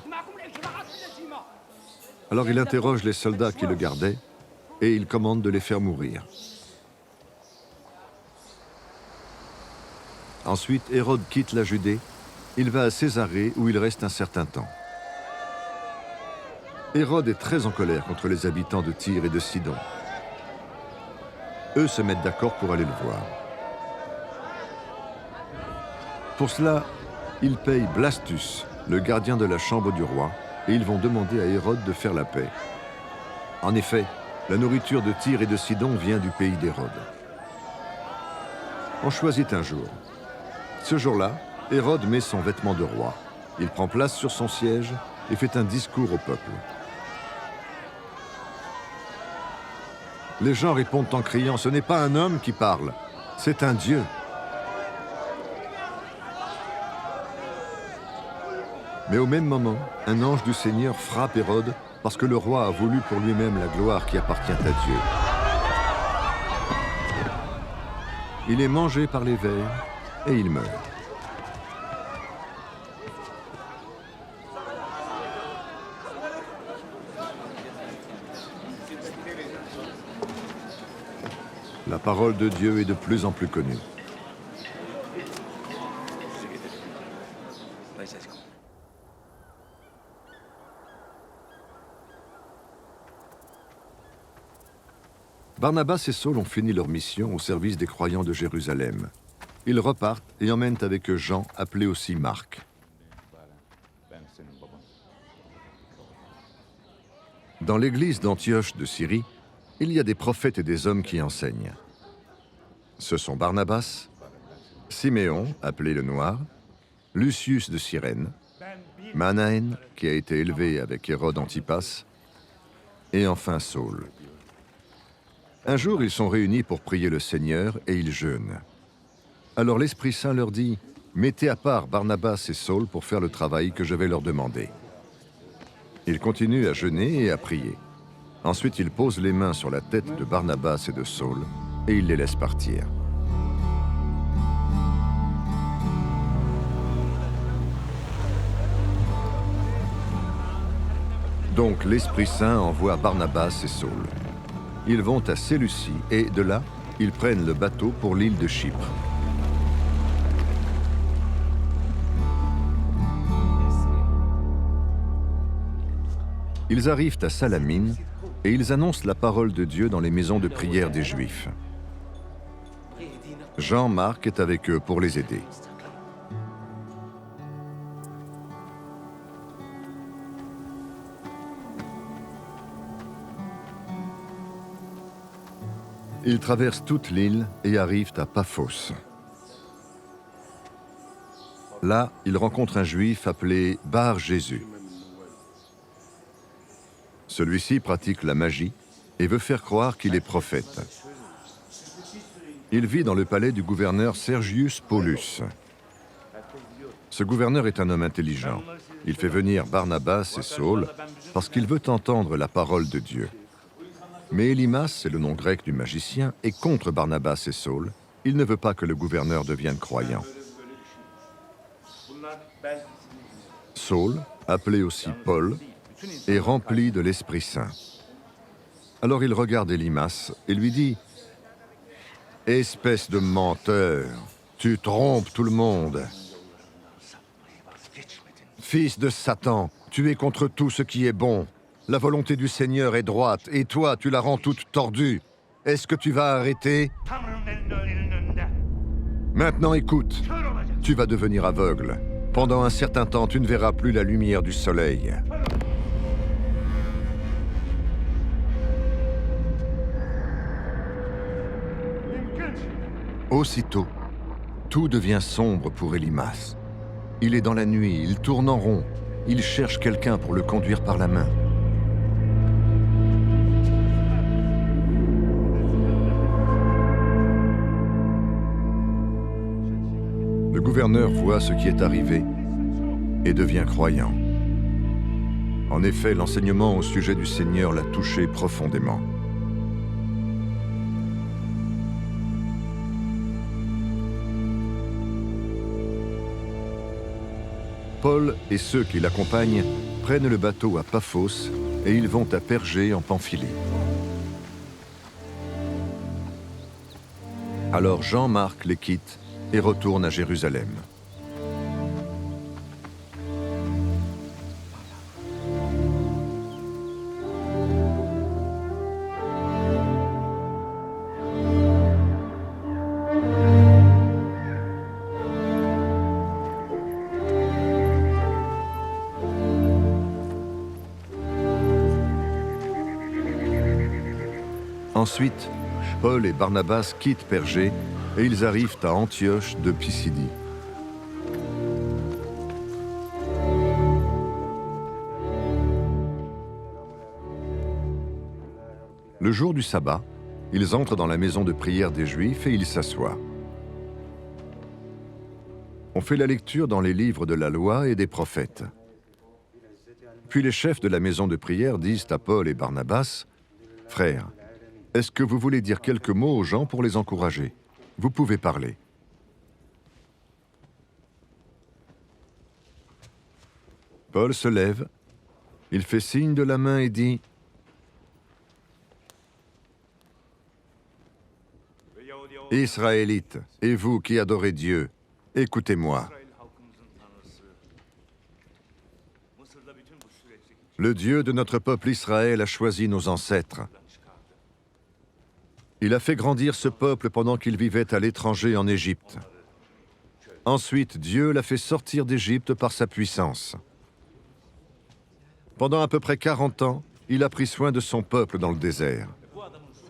Alors il interroge les soldats qui le gardaient et il commande de les faire mourir. Ensuite, Hérode quitte la Judée. Il va à Césarée où il reste un certain temps. Hérode est très en colère contre les habitants de Tyr et de Sidon. Eux se mettent d'accord pour aller le voir. Pour cela, ils payent Blastus, le gardien de la chambre du roi, et ils vont demander à Hérode de faire la paix. En effet, la nourriture de Tyr et de Sidon vient du pays d'Hérode. On choisit un jour. Ce jour-là, Hérode met son vêtement de roi. Il prend place sur son siège et fait un discours au peuple. Les gens répondent en criant, « Ce n'est pas un homme qui parle, c'est un Dieu. » Mais au même moment, un ange du Seigneur frappe Hérode parce que le roi a voulu pour lui-même la gloire qui appartient à Dieu. Il est mangé par les vers et il meurt. La parole de Dieu est de plus en plus connue. Barnabas et Saul ont fini leur mission au service des croyants de Jérusalem. Ils repartent et emmènent avec eux Jean, appelé aussi Marc. Dans l'église d'Antioche de Syrie, il y a des prophètes et des hommes qui enseignent. Ce sont Barnabas, Siméon, appelé le Noir, Lucius de Cyrène, Manaën, qui a été élevé avec Hérode Antipas, et enfin Saul. Un jour, ils sont réunis pour prier le Seigneur et ils jeûnent. Alors l'Esprit Saint leur dit, « Mettez à part Barnabas et Saul pour faire le travail que je vais leur demander. » Ils continuent à jeûner et à prier. Ensuite, ils posent les mains sur la tête de Barnabas et de Saul et ils les laissent partir. Donc l'Esprit Saint envoie Barnabas et Saul. Ils vont à Séleucie et de là, ils prennent le bateau pour l'île de Chypre. Ils arrivent à Salamine et ils annoncent la parole de Dieu dans les maisons de prière des Juifs. Jean-Marc est avec eux pour les aider. Ils traversent toute l'île et arrivent à Paphos. Là, ils rencontrent un juif appelé Bar-Jésus. Celui-ci pratique la magie et veut faire croire qu'il est prophète. Il vit dans le palais du gouverneur Sergius Paulus. Ce gouverneur est un homme intelligent. Il fait venir Barnabas et Saul parce qu'il veut entendre la parole de Dieu. Mais Élymas, c'est le nom grec du magicien, est contre Barnabas et Saul. Il ne veut pas que le gouverneur devienne croyant. Saul, appelé aussi Paul, est rempli de l'Esprit Saint. Alors il regarde Élymas et lui dit, « Espèce de menteur, tu trompes tout le monde. Fils de Satan, tu es contre tout ce qui est bon. La volonté du Seigneur est droite, et toi, tu la rends toute tordue. Est-ce que tu vas arrêter? Maintenant écoute, tu vas devenir aveugle. Pendant un certain temps, tu ne verras plus la lumière du soleil. » Aussitôt, tout devient sombre pour Élymas. Il est dans la nuit, il tourne en rond. Il cherche quelqu'un pour le conduire par la main. Le gouverneur voit ce qui est arrivé et devient croyant. En effet, l'enseignement au sujet du Seigneur l'a touché profondément. Paul et ceux qui l'accompagnent prennent le bateau à Paphos et ils vont à Pergée en Pamphylie. Alors Jean-Marc les quitte et retourne à Jérusalem. Ensuite, Paul et Barnabas quittent Pergée et ils arrivent à Antioche de Pisidie. Le jour du sabbat, ils entrent dans la maison de prière des Juifs et ils s'assoient. On fait la lecture dans les livres de la loi et des prophètes. Puis les chefs de la maison de prière disent à Paul et Barnabas, « Frères, est-ce que vous voulez dire quelques mots aux gens pour les encourager? Vous pouvez parler. » Paul se lève, il fait signe de la main et dit, « Israélites, et vous qui adorez Dieu, écoutez-moi. Le Dieu de notre peuple Israël a choisi nos ancêtres. Il a fait grandir ce peuple pendant qu'il vivait à l'étranger en Égypte. Ensuite, Dieu l'a fait sortir d'Égypte par sa puissance. Pendant à peu près 40 ans, il a pris soin de son peuple dans le désert.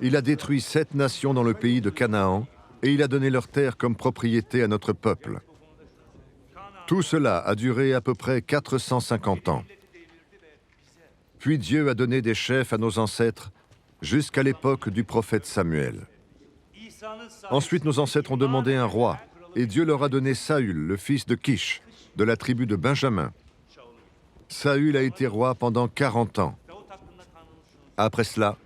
Il a détruit 7 nations dans le pays de Canaan et il a donné leurs terres comme propriété à notre peuple. Tout cela a duré à peu près 450 ans. Puis Dieu a donné des chefs à nos ancêtres jusqu'à l'époque du prophète Samuel. Ensuite, nos ancêtres ont demandé un roi, Et Dieu leur a donné Saül, le fils de Kish, de la tribu de Benjamin. Saül a été roi pendant 40 ans. Après cela,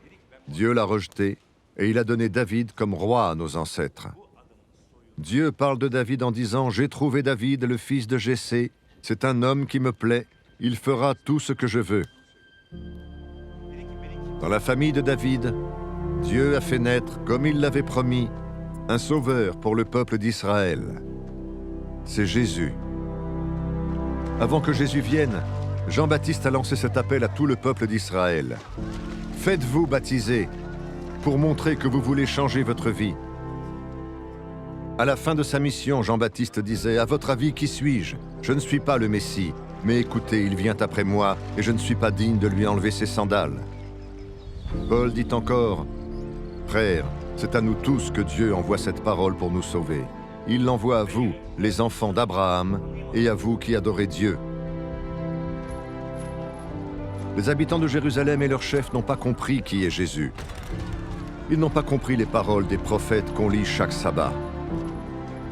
Dieu l'a rejeté et il a donné David comme roi à nos ancêtres. Dieu parle de David en disant « J'ai trouvé David, le fils de Jessé. C'est un homme qui me plaît. Il fera tout ce que je veux. » Dans la famille de David, Dieu a fait naître, comme il l'avait promis, un sauveur pour le peuple d'Israël. C'est Jésus. Avant que Jésus vienne, Jean-Baptiste a lancé cet appel à tout le peuple d'Israël. « Faites-vous baptiser pour montrer que vous voulez changer votre vie. » À la fin de sa mission, Jean-Baptiste disait « À votre avis, qui suis-je? Je ne suis pas le Messie, mais écoutez, il vient après moi et je ne suis pas digne de lui enlever ses sandales. » Paul dit encore « Frères, c'est à nous tous que Dieu envoie cette parole pour nous sauver. Il l'envoie à vous, les enfants d'Abraham, et à vous qui adorez Dieu. » Les habitants de Jérusalem et leurs chefs n'ont pas compris qui est Jésus. Ils n'ont pas compris les paroles des prophètes qu'on lit chaque sabbat.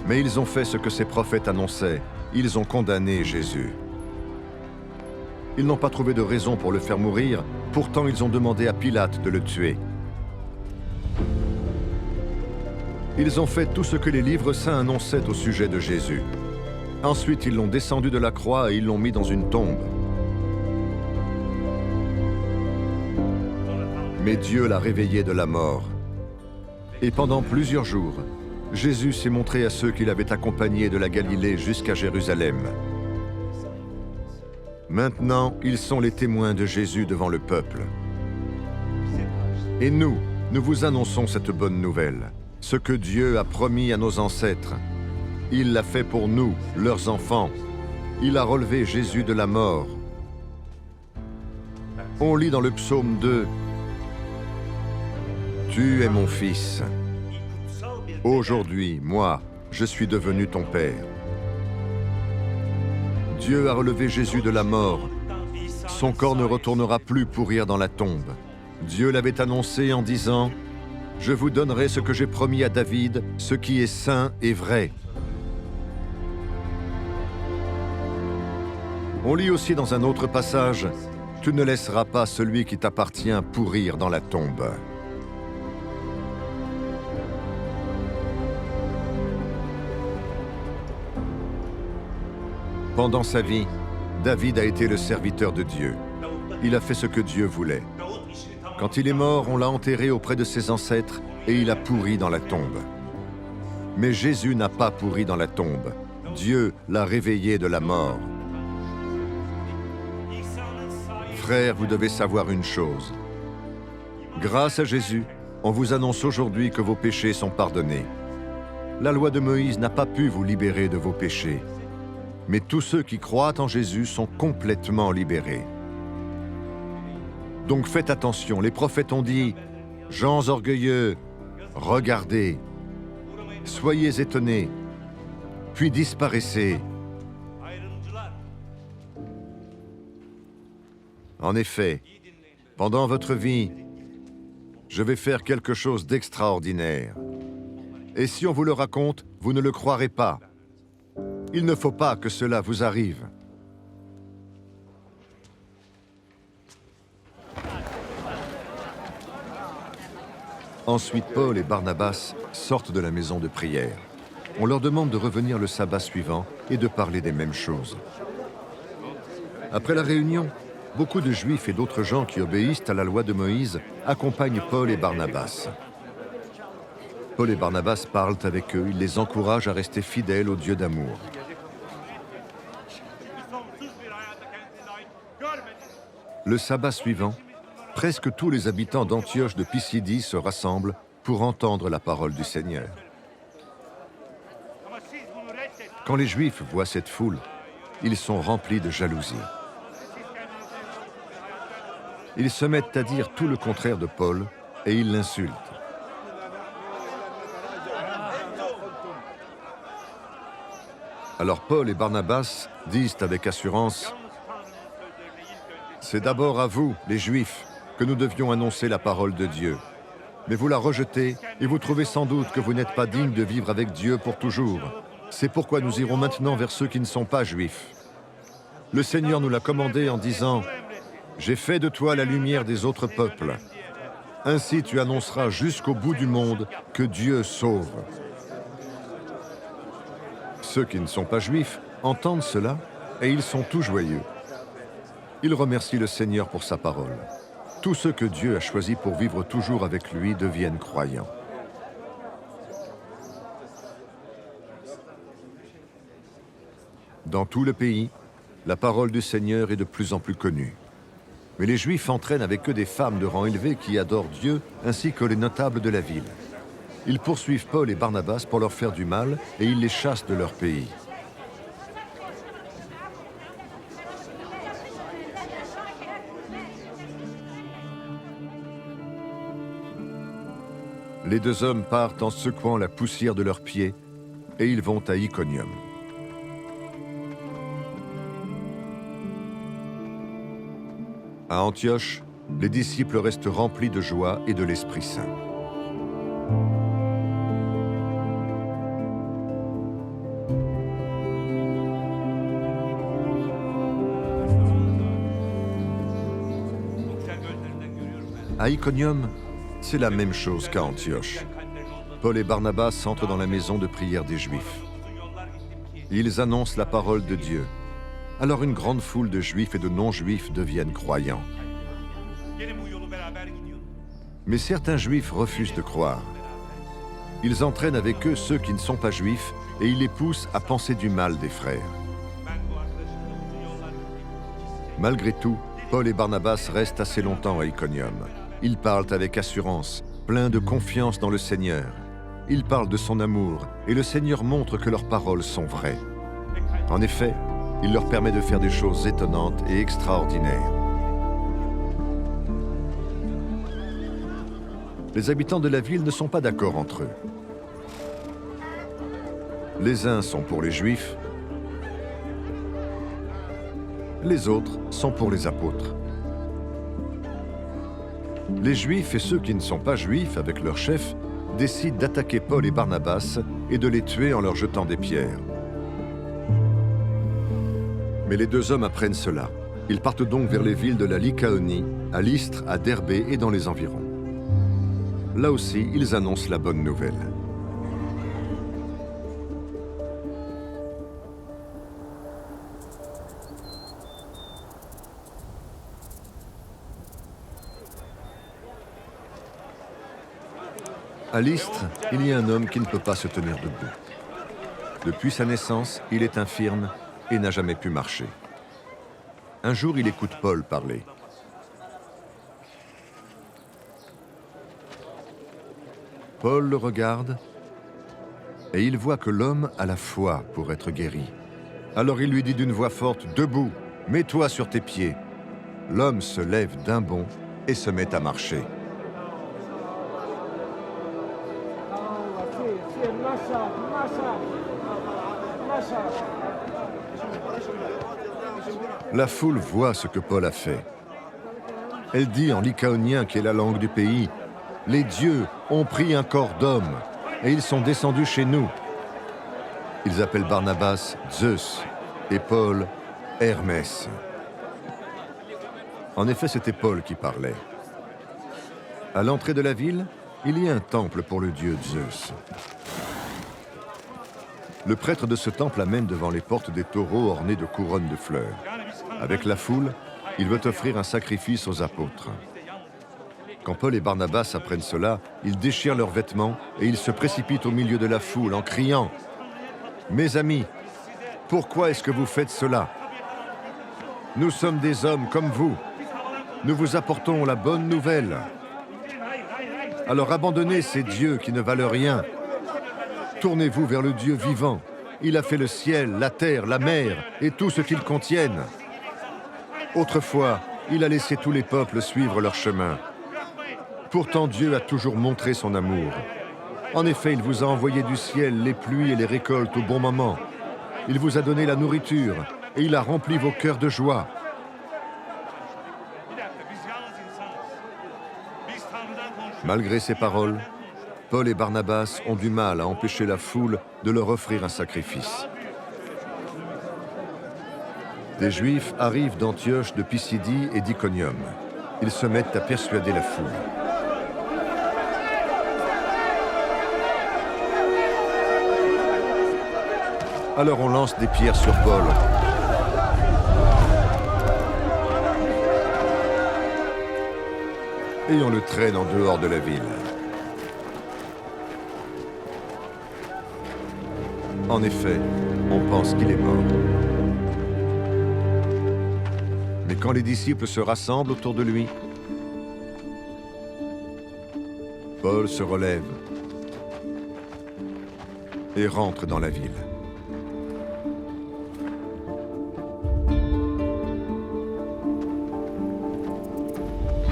Mais ils ont fait ce que ces prophètes annonçaient. Ils ont condamné Jésus. Ils n'ont pas trouvé de raison pour le faire mourir, pourtant ils ont demandé à Pilate de le tuer. Ils ont fait tout ce que les livres saints annonçaient au sujet de Jésus. Ensuite, ils l'ont descendu de la croix et ils l'ont mis dans une tombe. Mais Dieu l'a réveillé de la mort. Et pendant plusieurs jours, Jésus s'est montré à ceux qui l'avaient accompagné de la Galilée jusqu'à Jérusalem. Maintenant, ils sont les témoins de Jésus devant le peuple. Et nous vous annonçons cette bonne nouvelle, ce que Dieu a promis à nos ancêtres. Il l'a fait pour nous, leurs enfants. Il a relevé Jésus de la mort. On lit dans le psaume 2, « Tu es mon fils. Aujourd'hui, moi, je suis devenu ton père. » Dieu a relevé Jésus de la mort. Son corps ne retournera plus pourrir dans la tombe. Dieu l'avait annoncé en disant « Je vous donnerai ce que j'ai promis à David, ce qui est saint et vrai. » On lit aussi dans un autre passage « Tu ne laisseras pas celui qui t'appartient pourrir dans la tombe. » Pendant sa vie, David a été le serviteur de Dieu. Il a fait ce que Dieu voulait. Quand il est mort, on l'a enterré auprès de ses ancêtres et il a pourri dans la tombe. Mais Jésus n'a pas pourri dans la tombe. Dieu l'a réveillé de la mort. Frères, vous devez savoir une chose. Grâce à Jésus, on vous annonce aujourd'hui que vos péchés sont pardonnés. La loi de Moïse n'a pas pu vous libérer de vos péchés. Mais tous ceux qui croient en Jésus sont complètement libérés. Donc faites attention, les prophètes ont dit « Gens orgueilleux, regardez, soyez étonnés, puis disparaissez. » En effet, pendant votre vie, je vais faire quelque chose d'extraordinaire. Et si on vous le raconte, vous ne le croirez pas. Il ne faut pas que cela vous arrive. Ensuite, Paul et Barnabas sortent de la maison de prière. On leur demande de revenir le sabbat suivant et de parler des mêmes choses. Après la réunion, beaucoup de Juifs et d'autres gens qui obéissent à la loi de Moïse accompagnent Paul et Barnabas. Paul et Barnabas parlent avec eux, ils les encouragent à rester fidèles au Dieu d'amour. Le sabbat suivant, presque tous les habitants d'Antioche de Pisidie se rassemblent pour entendre la parole du Seigneur. Quand les Juifs voient cette foule, ils sont remplis de jalousie. Ils se mettent à dire tout le contraire de Paul et ils l'insultent. Alors Paul et Barnabas disent avec assurance « C'est d'abord à vous, les Juifs, que nous devions annoncer la parole de Dieu. Mais vous la rejetez et vous trouvez sans doute que vous n'êtes pas dignes de vivre avec Dieu pour toujours. C'est pourquoi nous irons maintenant vers ceux qui ne sont pas juifs. Le Seigneur nous l'a commandé en disant « J'ai fait de toi la lumière des autres peuples. Ainsi tu annonceras jusqu'au bout du monde que Dieu sauve. » Ceux qui ne sont pas juifs entendent cela et ils sont tout joyeux. Ils remercient le Seigneur pour sa parole. Tous ceux que Dieu a choisis pour vivre toujours avec lui deviennent croyants. Dans tout le pays, la parole du Seigneur est de plus en plus connue. Mais les Juifs entraînent avec eux des femmes de rang élevé qui adorent Dieu, ainsi que les notables de la ville. Ils poursuivent Paul et Barnabas pour leur faire du mal et ils les chassent de leur pays. Les deux hommes partent en secouant la poussière de leurs pieds et ils vont à Iconium. À Antioche, les disciples restent remplis de joie et de l'Esprit Saint. À Iconium, c'est la même chose qu'à Antioche. Paul et Barnabas entrent dans la maison de prière des Juifs. Ils annoncent la parole de Dieu. Alors une grande foule de Juifs et de non-Juifs deviennent croyants. Mais certains Juifs refusent de croire. Ils entraînent avec eux ceux qui ne sont pas Juifs et ils les poussent à penser du mal des frères. Malgré tout, Paul et Barnabas restent assez longtemps à Iconium. Ils parlent avec assurance, pleins de confiance dans le Seigneur. Ils parlent de son amour et le Seigneur montre que leurs paroles sont vraies. En effet, il leur permet de faire des choses étonnantes et extraordinaires. Les habitants de la ville ne sont pas d'accord entre eux. Les uns sont pour les Juifs, les autres sont pour les apôtres. Les Juifs et ceux qui ne sont pas Juifs, avec leur chef, décident d'attaquer Paul et Barnabas et de les tuer en leur jetant des pierres. Mais les deux hommes apprennent cela. Ils partent donc vers les villes de la Lycaonie, à Lystre, à Derbé et dans les environs. Là aussi, ils annoncent la bonne nouvelle. À Lystre, il y a un homme qui ne peut pas se tenir debout. Depuis sa naissance, il est infirme et n'a jamais pu marcher. Un jour, il écoute Paul parler. Paul le regarde et il voit que l'homme a la foi pour être guéri. Alors il lui dit d'une voix forte, « Debout, mets-toi sur tes pieds ». L'homme se lève d'un bond et se met à marcher. La foule voit ce que Paul a fait. Elle dit en lycaonien, qui est la langue du pays, « Les dieux ont pris un corps d'homme et ils sont descendus chez nous. » Ils appellent Barnabas Zeus et Paul Hermès. En effet, c'était Paul qui parlait. À l'entrée de la ville, il y a un temple pour le dieu Zeus. Le prêtre de ce temple amène devant les portes des taureaux ornés de couronnes de fleurs. Avec la foule, il veut offrir un sacrifice aux apôtres. Quand Paul et Barnabas apprennent cela, ils déchirent leurs vêtements et ils se précipitent au milieu de la foule en criant « Mes amis, pourquoi est-ce que vous faites cela? Nous sommes des hommes comme vous. Nous vous apportons la bonne nouvelle. Alors abandonnez ces dieux qui ne valent rien. Tournez-vous vers le Dieu vivant. Il a fait le ciel, la terre, la mer et tout ce qu'ils contiennent. Autrefois, il a laissé tous les peuples suivre leur chemin. Pourtant, Dieu a toujours montré son amour. En effet, il vous a envoyé du ciel les pluies et les récoltes au bon moment. Il vous a donné la nourriture et il a rempli vos cœurs de joie. Malgré ces paroles, Paul et Barnabas ont du mal à empêcher la foule de leur offrir un sacrifice. Des Juifs arrivent d'Antioche, de Pisidie et d'Iconium. Ils se mettent à persuader la foule. Alors on lance des pierres sur Paul. Et on le traîne en dehors de la ville. En effet, on pense qu'il est mort. Mais quand les disciples se rassemblent autour de lui, Paul se relève et rentre dans la ville.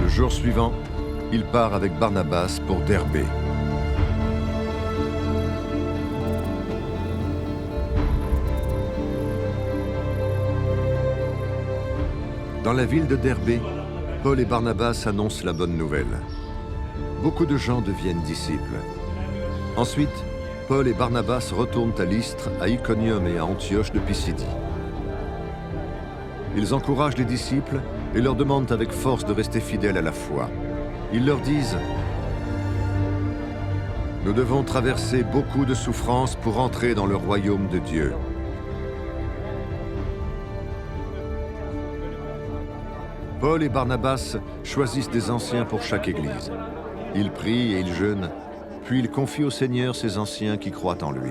Le jour suivant, il part avec Barnabas pour Derbé. Dans la ville de Derbé, Paul et Barnabas annoncent la bonne nouvelle. Beaucoup de gens deviennent disciples. Ensuite, Paul et Barnabas retournent à Lystre, à Iconium et à Antioche de Pisidie. Ils encouragent les disciples et leur demandent avec force de rester fidèles à la foi. Ils leur disent « Nous devons traverser beaucoup de souffrances pour entrer dans le royaume de Dieu. » Paul et Barnabas choisissent des anciens pour chaque église. Ils prient et ils jeûnent, puis ils confient au Seigneur ces anciens qui croient en lui.